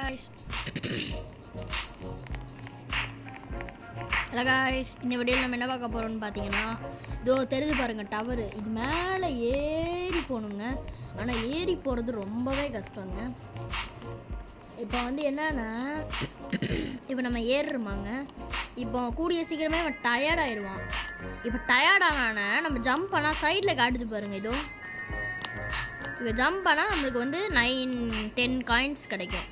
guys. Hello guys. இந்த வீடியோல நம்ம என்ன பார்க்க போறோம்னு பாத்தீங்கன்னா இதோ தெரிஞ்சு பாருங்க டவர். இது மேலே ஏறி போணுங்க. ஆனா ஏறி போறது ரொம்பவே கஷ்டங்க. இப்போ வந்து என்னன்னா இப்போ நம்ம ஏறுறோமாங்க. இப்போ கூடிய சீக்கிரமே அவன் டயர்ட் ஆயிடுவான். இப்போ டயர்ட் ஆனானா நம்ம ஜம்ப் பண்ணால் சைடில் காட்டுது பாருங்க. இதோ இப்போ ஜம்ப் பண்ணால் நம்மளுக்கு வந்து 9-10 காயின்ஸ் கிடைக்கும்.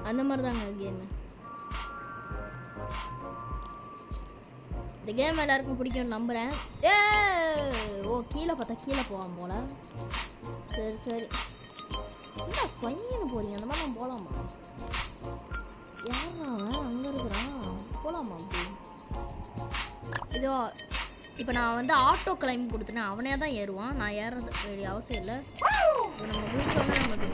அந்த மாதிரி தாங்க கேமு. இந்த கேம் எல்லாருக்கும் பிடிக்கும்னு நம்புகிறேன். ஓ கீழே பார்த்தா கீழே போவான் போல. சரி சரி என்ன பையனு போகிறீங்க? அந்த மாதிரி நான் போகலாமா? யாரா அங்கே இருக்கிறான்? போகலாமா அப்படி? இதோ இப்போ நான் வந்து ஆட்டோ கிளைம் கொடுத்துட்டேன். அவனே தான் ஏறுவான். நான் ஏறது வேண்டிய அவசியம் இல்லை. இப்போ நம்ம குதிச்சோன்னா நமக்கு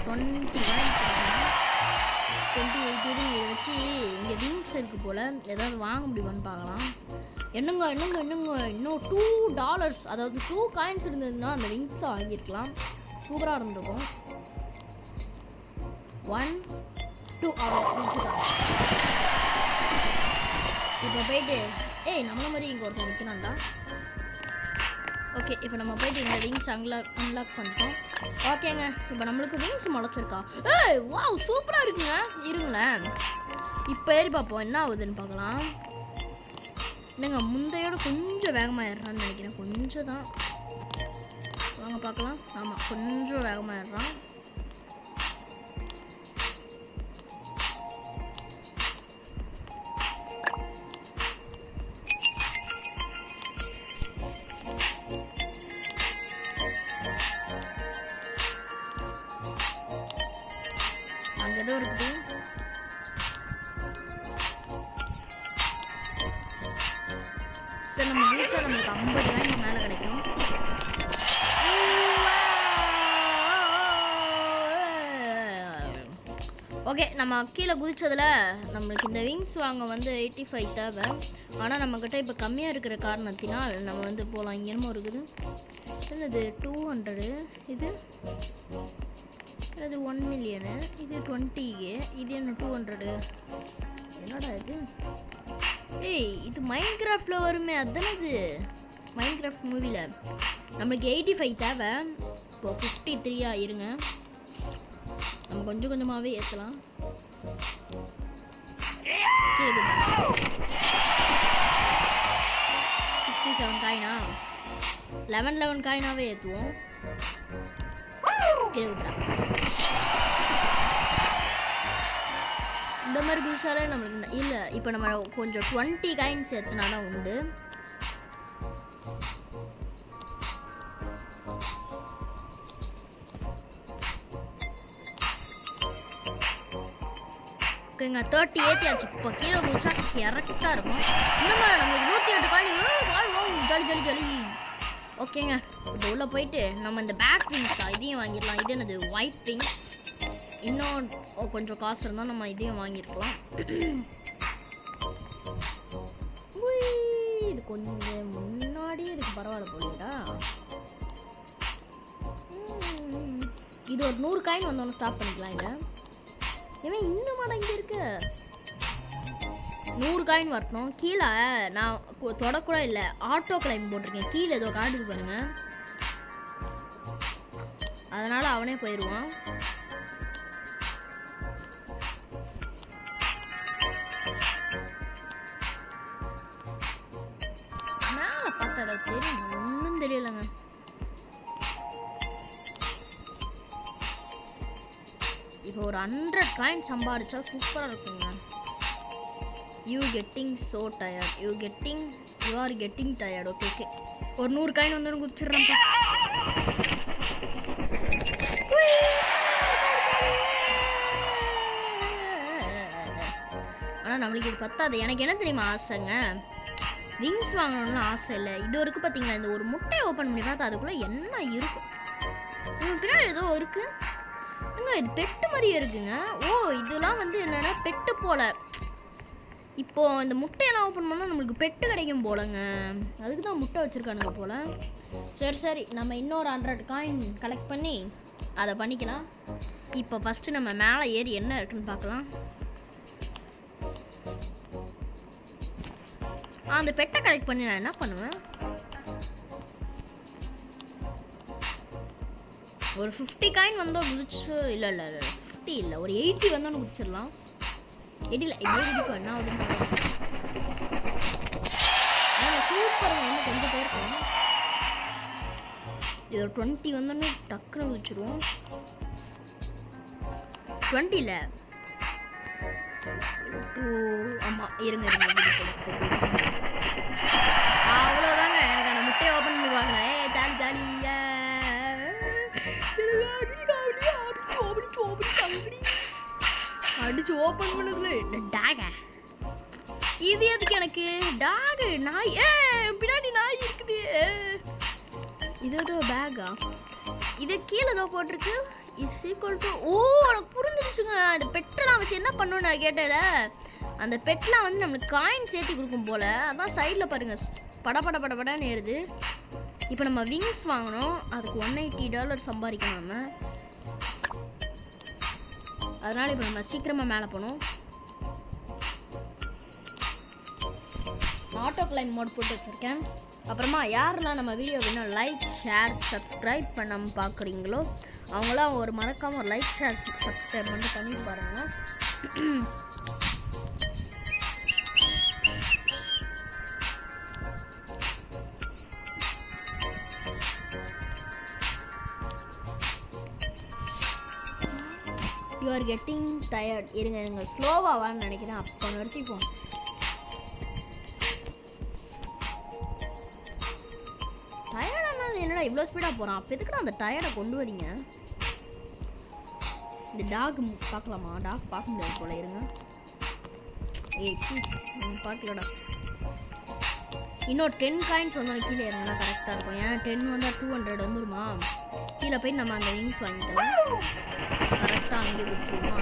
28 இதை வச்சு இங்கே விங்ஸ் இருக்குது போல். ஏதாவது வாங்க முடியுமான்னு பார்க்கலாம். என்னங்க இன்னும் $2, அதாவது 2 காயின்ஸ் இருந்ததுன்னா அந்த விங்ஸை வாங்கியிருக்கலாம். சூப்பராக இருந்திருக்கும். 1 2 இப்போ போயிட்டு நம்மள மாதிரி இங்கே ஒருத்தர் நிற்கணும்டா. ஓகே இப்போ நம்ம போயிட்டு இந்த விங்ஸ் அன்லாக் பண்ணிட்டோம். ஓகேங்க இப்போ நம்மளுக்கு விங்ஸ் முளைச்சிருக்கா? வாவ் சூப்பராக இருக்குங்க. இருங்களேன் இப்போ ஏறி பார்ப்போம் என்ன ஆகுதுன்னு பார்க்கலாம். என்னங்க முந்தையோட கொஞ்சம் வேகமாக ஏறுறான்னு நினைக்கிறேன். கொஞ்சம் தான். வாங்க பார்க்கலாம். ஆமாம் கொஞ்சம் வேகமாக ஏறுறான். அங்கே ஏதோ இருக்குது. சரி நம்ம ரீச்சாக நம்மளுக்கு 50 காயின் மேலே கிடைக்கும். ஓகே நம்ம கீழே குதிச்சதில் நம்மளுக்கு இந்த விங்ஸ் வாங்க வந்து 85 தேவை. ஆனால் நம்மக்கிட்ட இப்போ கம்மியாக இருக்கிற காரணத்தினால் நம்ம வந்து போகலாம். இங்கே என்னமோ இருக்குது. என்னது 200, இது 1 மில்லியனு, இது 20K, இது என்ன 200. என்னடா இது? இது மைன்கிராஃப்டில் வருமே அதுதானே. இது மைன்கிராஃப்ட் மூவியில் நம்மளுக்கு 85 தேவை. இப்போ 53 இருங்க. நம்ம கொஞ்சம் கொஞ்சமாகவே ஏற்றலாம். 67 காயினா? 11 காயினாவே ஏற்றுவோம். இந்த மாதிரி குதிச்சாலே நம்மளுக்கு இல்லை. இப்போ நம்ம கொஞ்சம் 20 காயின்ஸ் ஏற்றினா தான் உண்டு. ஓகேங்க 30 ஏற்றியாச்சு. இப்போ கீழே குதிச்சா கரெக்டாக இருக்கும். இன்னும் நம்மளுக்கு 108 காயின். ஜாலி. ஓகேங்க இப்போ உள்ளே போயிட்டு நம்ம இந்த பேக் விங்ஸா இதையும் வாங்கிடலாம். இது என்னது ஒயிட் விங்ஸ். இன்னும் கொஞ்சம் காசு இருந்தால் நம்ம இதையும் வாங்கியிருக்கலாம். இது கொஞ்சம் முன்னாடியே இதுக்கு பரவாயில்ல போலீங்களா? இது ஒரு 100 காயின் வந்தோன்னு ஸ்டாப் பண்ணிக்கலாம். இதை ஏன் இன்னும் மாடா இங்கே இருக்கு? 100 காயின் வரணும். கீழே நான் தொடக்கூட இல்லை. ஆட்டோ கிளைம் போட்டிருக்கேன். கீழே ஏதோ காட்டுது பாருங்க. அதனால் அவனே போயிடுவான். மேலே பார்த்தா ஏதாவது தெரியும்? ஒன்றும் தெரியலைங்க. இப்போ ஒரு 100 காயின் சம்பாதிச்சா சூப்பராக இருக்குங்க. You are getting tired. Okay ஒரு 100 காயின் வந்து குதிச்சிடுறேன். ஆனால் நம்மளுக்கு இது பத்தாது. எனக்கு என்ன தெரியுமா ஆசைங்க? விங்ஸ் வாங்கணும்னு ஆசை இல்லை. இது வரைக்கும் பார்த்தீங்களா இந்த ஒரு முட்டையை ஓப்பன் பண்ணி பார்த்தா அதுக்குள்ளே என்ன இருக்கும்? பின்னாடி ஏதோ இருக்குது. இது பெட்டு மாதிரியே இருக்குங்க. இதெல்லாம் வந்து என்னன்னா பெட்டு போல. இப்போ இந்த முட்டையெல்லாம் ஓப்பன் பண்ணால் நம்மளுக்கு பெட்டு கிடைக்கும் போலங்க. அதுக்கு தான் முட்டை வச்சுருக்கானுங்க போல். சரி நம்ம இன்னொரு 100 காயின் கலெக்ட் பண்ணி அதை பண்ணிக்கலாம். இப்போ ஃபஸ்ட்டு நம்ம மேலே ஏறி என்ன இருக்குன்னு பார்க்கலாம். அந்த பெட்டை கலெக்ட் பண்ணி நான் என்ன பண்ணுவேன், ஒரு 50 காயின் வந்தோம் குதிச்சு. இல்லை 50 இல்லை, ஒரு 80 வந்தோன்னு குதிச்சிடலாம். 80 இல்லை, இப்படியே குதிப்போம். என்ன ஆகுதுன்னு சூப்பர். இன்னும் கொஞ்சம் பேருக்கும் இது ஒரு 20 வந்தோன்னு டக்குன்னு குதிச்சிடுவோம். 20 இல்லை, ஆமாம் இருங்க. அவ்வளோதாங்க. எனக்கு அந்த முட்டையை ஓப்பன் பண்ணி வாங்கினேன். ஜாலியாக அடிச்சு ஓப்பன் பண்ணதுல டாக. இது எதுக்கு எனக்கு டாகு? நாய் பின்னாடி நாய் இருக்குது. இது ஏதோ பேக்கா? இது கீழே ஏதோ போட்டிருக்கு. இஸ் ஈக்குவல் டு எனக்கு புரிஞ்சிருச்சுங்க. அந்த பெட்டெல்லாம் வச்சு என்ன பண்ணணும்னு நான் கேட்டேல. அந்த பெட்லாம் வந்து நம்மளுக்கு காயின் சேர்த்து கொடுக்கும் போல். அதான் சைடில் பாருங்கள் படன்னு ஏறுது. இப்போ நம்ம விங்ஸ் வாங்கணும். அதுக்கு $180 சம்பாதிக்கணும் நம்ம. அதனால் இப்போ நம்ம சீக்கிரமாக மேலே போகணும். ஆட்டோ கிளைம் மோட் போட்டு வச்சுருக்கேன். அப்புறமா யாரெல்லாம் நம்ம வீடியோ வேணும் லைக் ஷேர் சப்ஸ்கிரைப் பண்ணாமல் பார்க்குறீங்களோ அவங்களாம் ஒரு மறக்காமல் ஒரு லைக் ஷேர் சப்ஸ்கிரைப் பண்ணிட்டு பாருங்கள். You are getting tired. இருங்க ஸ்லோவாவான்னு நினைக்கிறேன். அப்போ நிறுத்திப்போம். டயர்டானாலும் என்னடா இவ்வளோ ஸ்பீடாக போகிறான்? அப்போ எதுக்குடா அந்த டயர்டை கொண்டு வரீங்க? இந்த டாக் பார்க்கலாமா? டாக் பார்க்க முடியாது போல. இருங்க. பார்க்கலடா. இன்னும் 10 காயின்ஸ் வந்தோன்னு கீழே இறங்கினா கரெக்டாக இருக்கும். ஏன்னா 10 வந்தால் 200 வந்துருமா. கீழே போய் நம்ம அந்த விங்ஸ் வாங்கிக்கலாம். கரெக்டாக அங்கே கொடுத்துருமா.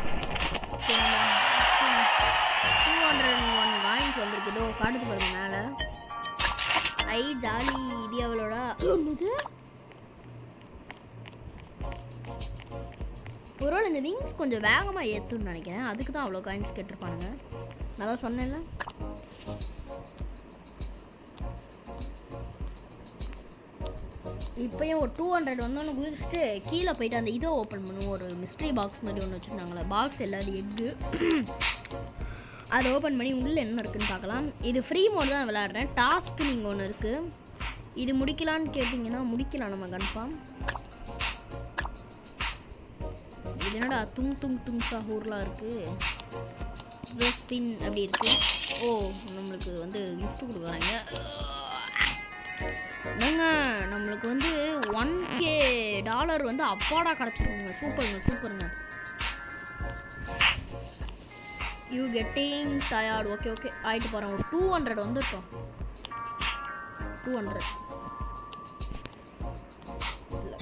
201 காயின்ஸ் வந்துருக்குதோ காட்டுக்கு பாருங்க மேலே. ஜாலி. இது அவளோட ஒன்றுது. ஒருவேளை இந்த விங்ஸ் கொஞ்சம் வேகமாக ஏற்றுன்னு நினைக்கிறேன். அதுக்கு தான் அவ்வளோ காயின்ஸ் கேட்டிருப்பானுங்க. நான் தான் சொன்னேன்ல. இப்போயும் ஒரு 200 வந்தோன்னு குதிச்சுட்டு கீழே போயிட்டு அந்த இதை ஓப்பன் பண்ணுவோம். ஒரு மிஸ்ட்ரி பாக்ஸ் மாதிரி ஒன்று வச்சுருந்தாங்களே. பாக்ஸ் எல்லாரும் எக்கு அதை ஓப்பன் பண்ணி உள்ளே என்ன இருக்குதுன்னு பார்க்கலாம். இது ஃப்ரீ மோட் தான் விளையாடுறேன். டாஸ்க்கு நீங்கள் ஒன்று இருக்குது. இது முடிக்கலான்னு கேட்டிங்கன்னா முடிக்கலாம் நம்ம கன்ஃபார்ம். இது என்னடா துங் சாஹூர்லாம் இருக்குது. ஸ்பின் அப்படி இருக்குது. நம்மளுக்கு வந்து கிஃப்ட் கொடுக்குறாங்க. என்னங்க நம்மளுக்கு வந்து $1K வந்து அஃபோர்டாக கிடச்சிருக்குங்க. சூப்பருங்க. You getting tired. ஓகே ஆகிட்டு போகிறேன். ஒரு 200 வந்துட்டோம். 200 இல்லை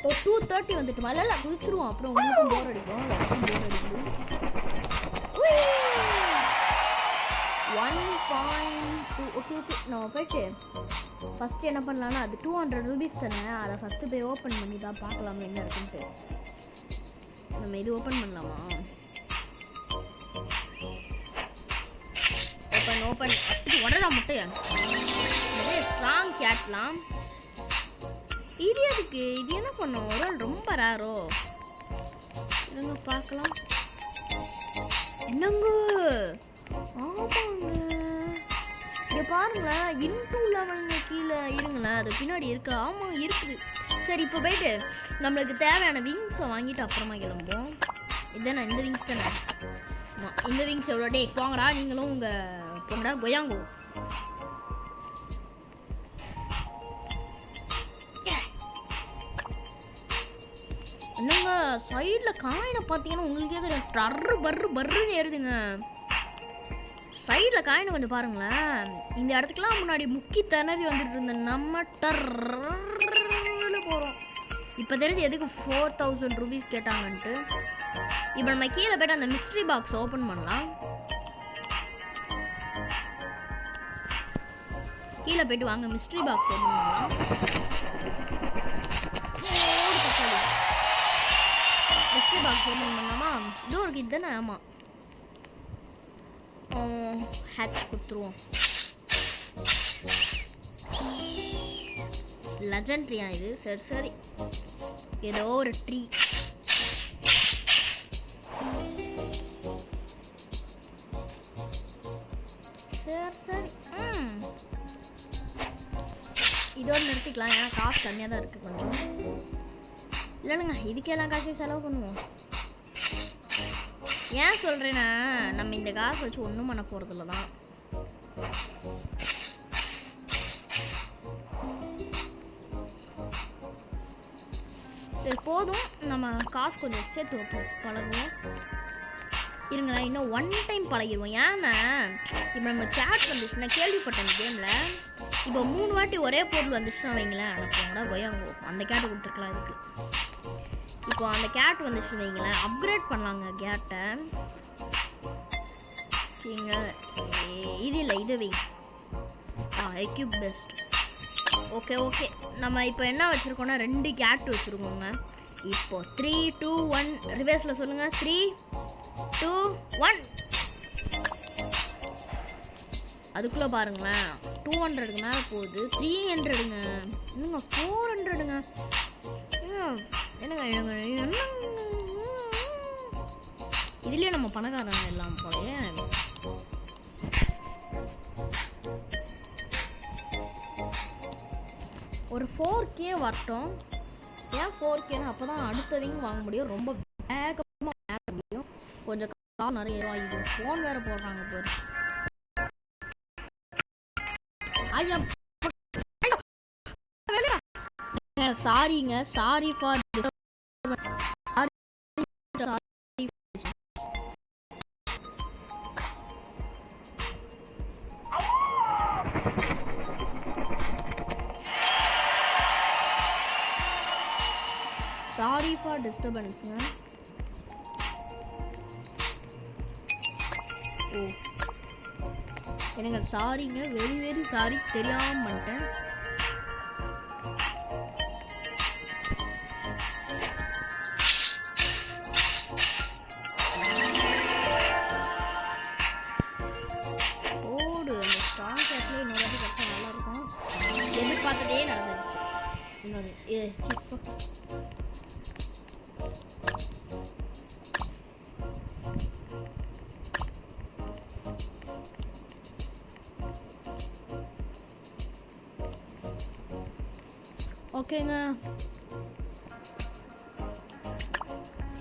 ஒரு 230 வந்துட்டோமா? இல்லை குதிச்சிருவோம். அப்புறம் உங்களுக்கும் போர் அடிக்கும். 1.2. ஓகே நம்ம போயிட்டு ஃபஸ்ட்டு என்ன பண்ணலான்னா அது $200 தானே. அதை ஃபஸ்ட்டு போய் ஓப்பன் பண்ணி தான் பார்க்கலாமா என்ன இருக்குன்ட்டு. நம்ம இது ஓப்பன் பண்ணலாமா? ஓப்பன் அப்படி உடனே முட்டையா நிறைய ஸ்ட்ராங் கேட்லாம். இது எதுக்கு? இது என்ன பண்ணும்? ஒரு ரொம்ப ரேரோ. என்னங்க பார்க்கலாம். என்னங்க ஆமாங்க இங்கே பாருங்களேன். இன்டூ 11 கீழே இருங்களேன். அது பின்னாடி இருக்கு. ஆமாம் இருக்குது. சரி இப்போ போயிட்டு நம்மளுக்கு தேவையான விங்ஸை வாங்கிட்டு அப்புறமா கிளம்புவோம். இதுதானே இந்த விங்ஸ் தானே? ஆமாம் இந்த விங்ஸ் எவ்வளோ? டே போங்கடா நீங்களும் உங்கள் போங்கடா கொயாங்கோ. என்னங்க சைடில் காயினை பார்த்தீங்கன்னா உங்களுக்கே தெரியும். பர்ருன்னு ஏறுதுங்க. சைடில் காயினை கொஞ்சம் பாருங்களேன். இந்த இடத்துக்குலாம் முன்னாடி முக்கி திணறி வந்துட்டு இருந்த நம்ம டர்ரில் போகிறோம். இப்போ தெரிஞ்சு எதுக்கு $4000 கேட்டாங்கன்ட்டு. இப்போ நம்ம கீழே போய்ட்டு அந்த மிஸ்ட்ரி பாக்ஸ் ஓப்பன் பண்ணலாம். கீழே போய்ட்டு வாங்க மிஸ்ட்ரி பாக்ஸ் ஓப்பன் பண்ணலாம். மிஸ்ட்ரி பாக்ஸ் ஓப்பன் பண்ணாமா? இதோ இருக்கு, இதுதானே? ஆமாம், ஹேட்ச் கொடுத்துருவோம். லெஜண்ட் ட்ரீயா இது? சரி சரி, ஏதோ ஒரு ட்ரீ. சரி சரி, இதோடு நிறுத்திக்கலாம். ஏன்னா காசு கம்மியாக தான் இருக்குது கொஞ்சம். இல்லைங்க, இதுக்கெல்லாம் காசையும் செலவு பண்ணுவோம். ஏன் சொல்கிறேன்னா, நம்ம இந்த காசு வச்சு ஒன்றும் பண்ண போகிறதில்ல தான். சரி போதும், நம்ம காசு கொஞ்சம் சேர்த்து வைப்போம், பழகுவோம். இருங்களா, இன்னும் 1 டைம் பழகிடுவோம். ஏன்னா இப்போ நம்ம கேட் வந்துச்சுன்னா, கேள்விப்பட்டேன் இந்த கேமில் இப்போ 3 வாட்டி ஒரே பொருள் வந்துச்சுன்னா வைங்களேன், அனுப்புவாங்கடா கொய்யாங்கோ, அந்த கேட்டு கொடுத்துருக்கலாம் இதுக்கு. இப்போ அந்த கேட் வந்துச்சுன்னு வைங்களேன், அப்கிரேட் பண்ணலாங்க கேட்டை. இது இல்லை, இது வை. Equip best. ஓகே ஓகே, நம்ம இப்போ என்ன வச்சுருக்கோன்னா 2 கேட் வச்சுருக்கோங்க. இப்போ 3, 2, 1 ரிவர்ஸில் சொல்லுங்கள். 3, 2, 1. அதுக்குள்ளே பாருங்களேன், 200க்கு மேலே போகுது. 300ங்க, இன்னுங்க 400ங்க. என்னங்க என்னங்க இதுலேயே நம்ம பணக்காரங்க எல்லாம் போலையே. ஒரு 4K வரட்டும். ஏன் 4Kன்னு? அப்போ தான் அடுத்த விங் வாங்க முடியும், ரொம்ப வேகமாக வாங்க முடியும். கொஞ்சம் காசு நிறைய ரூபாய்க்கு. ஃபோன் வேறு போடுறாங்க பேர். ஐயா சாரிங்க, சாரி ஃபார் டிஸ்டர்பன்ஸுங்க. ஓ எனக்கு சாரிங்க, வெரி வெரி சாரி, தெரியாமல் பண்ணிட்டேன். ஓடு, அந்த ஸ்ட்ராங் கேட்ல இன்னொரு கட்சா நல்லாயிருக்கும். எதிர்பார்த்ததே நடந்துருச்சு. இன்னொரு ஓகேங்க,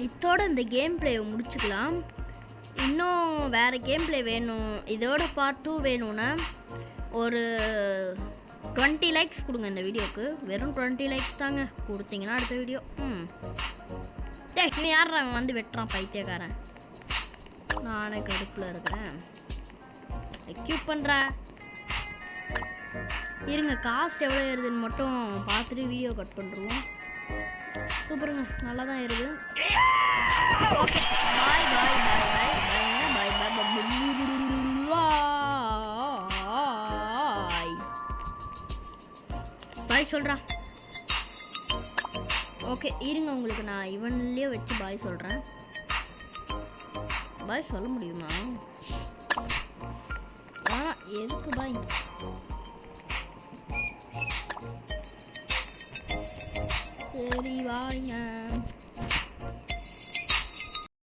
இதோட இந்த கேம் பிளே முடிச்சுக்கலாம். இன்னும் வேறு கேம் பிளே வேணும், இதோட பார்ட் 2 வேணும்னா ஒரு 20 லைக்ஸ் கொடுங்க இந்த வீடியோக்கு. வெறும் 20 லைக்ஸ் தாங்க கொடுத்தீங்கன்னா அடுத்த வீடியோ. இன்னும் யார் அவன் வந்து வெட்டுறான் பைத்தியக்காரன்? நானே கடுப்பில் இருக்கிறேன். எக்யூப் பண்ணுறா. இருங்க, காசு எவ்வளோ ஏறுதுன்னு மட்டும் பார்த்துட்டு வீடியோ கட் பண்ணுறோம். சூப்பருங்க, நல்லா தான் ஏறுது. ஓகே, பாய் பாய் பாய் பாய் பாய் பாய் பாய் பாய் சொல்கிறா. ஓகே இருங்க, உங்களுக்கு நான் இவன்லேயே வச்சு பாய் சொல்கிறேன். பாய் சொல்ல முடியுமா? எதுக்கு பாய்? சரி வாங்க.